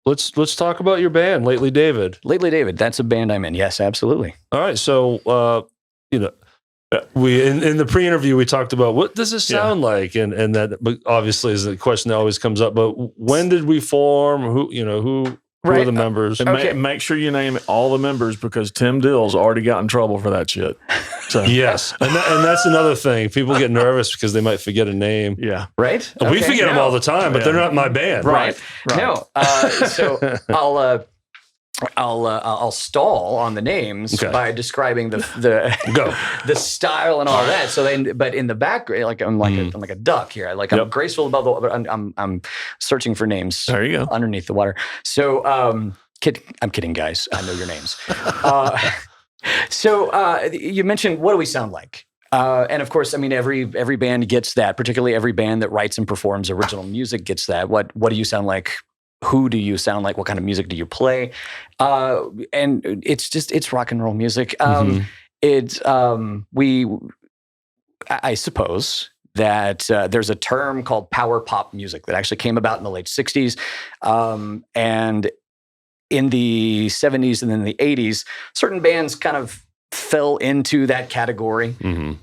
let's talk about your band, Lately David. Lately David, that's a band I'm in. Yes, absolutely. All right, so we in the pre-interview we talked about what does this sound like, and that obviously is the question that always comes up. But when did we form? Who are the members? And make sure you name all the members because Tim Dill's already got in trouble for that shit. So. Yes, and that's another thing. People get nervous because they might forget a name. Yeah, right. We forget them all the time, but they're not my band. Right. No. So I'll stall on the names by describing the style and all that. So but in the background, like I'm like a duck here. I'm graceful above the, but I'm searching for names. There you go. Underneath the water. So I'm kidding, guys. I know your names. So you mentioned what do we sound like? And of course, I mean every band gets that. Particularly every band that writes and performs original music gets that. What do you sound like? Who do you sound like? What kind of music do you play? And it's rock and roll music. I suppose that there's a term called power pop music that actually came about in the late 60s. And in the 70s and then the 80s, certain bands kind of fell into that category. And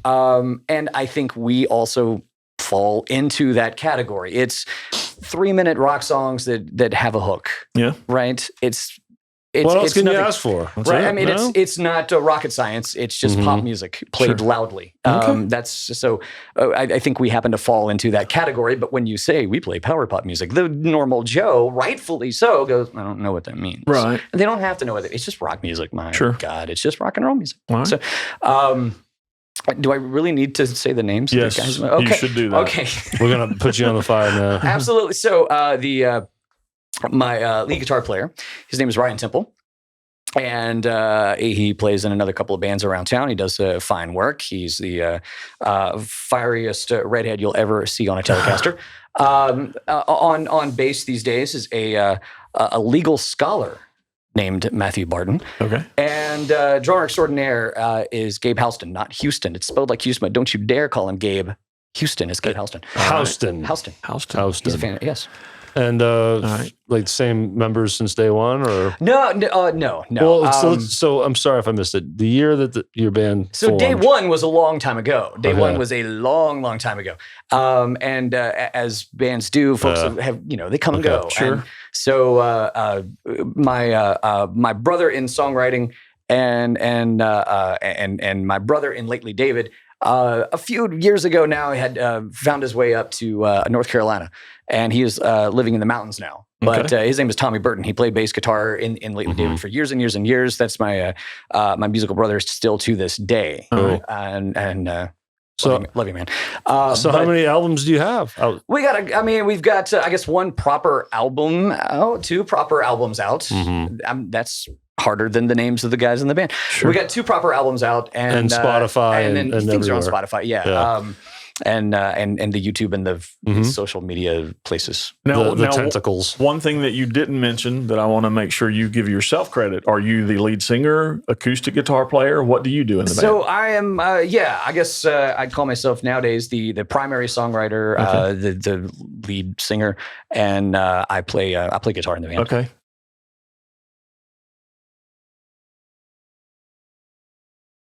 I think we also fall into that category. It's 3-minute rock songs that have a hook. Yeah. Right? What else can you ask for? Right. I mean, it's not rocket science. It's just pop music played loudly. That's so. I think we happen to fall into that category. But when you say we play power pop music, the normal Joe, rightfully so, goes, I don't know what that means. Right. And they don't have to know what it's just rock music. My God, it's just rock and roll music. Right. So, do I really need to say the names? Yes, of the guys? Okay. You should do that. Okay. We're gonna put you on the fire now. Absolutely. So my lead guitar player, his name is Ryan Temple. And he plays in another couple of bands around town. He does fine work. He's the fieriest redhead you'll ever see on a Telecaster. On bass these days is a legal scholar named Matthew Barton. Okay. And drummer extraordinaire is Gabe Houston, not Houston. It's spelled like Houston, but don't you dare call him Gabe. Houston is Gabe Houston. Houston. He's a fan. Yes. And like same members since day one, or no. Well, so I'm sorry if I missed it. The year that your band formed. Day one was a long time ago. Day one was a long time ago. And as bands do, folks have they come and go. Sure. And so my brother in songwriting and my brother in Lately David. A few years ago now, he had found his way up to North Carolina, and he is living in the mountains now. But his name is Tommy Burton. He played bass guitar in Lately David for years and years and years. That's my my musical brother still to this day. So love you, man. So how many albums do you have? We've got I guess one proper album out, 2 proper albums out. That's harder than the names of the guys in the band. Sure. We got 2 proper albums out, and Spotify, and things everywhere. are on Spotify. Yeah. And the YouTube and the social media places. Now, the tentacles. One thing that you didn't mention that I want to make sure you give yourself credit: are you the lead singer, acoustic guitar player? What do you do in the band? So I am. I guess I'd call myself nowadays the primary songwriter, the lead singer, and I play guitar in the band. Okay.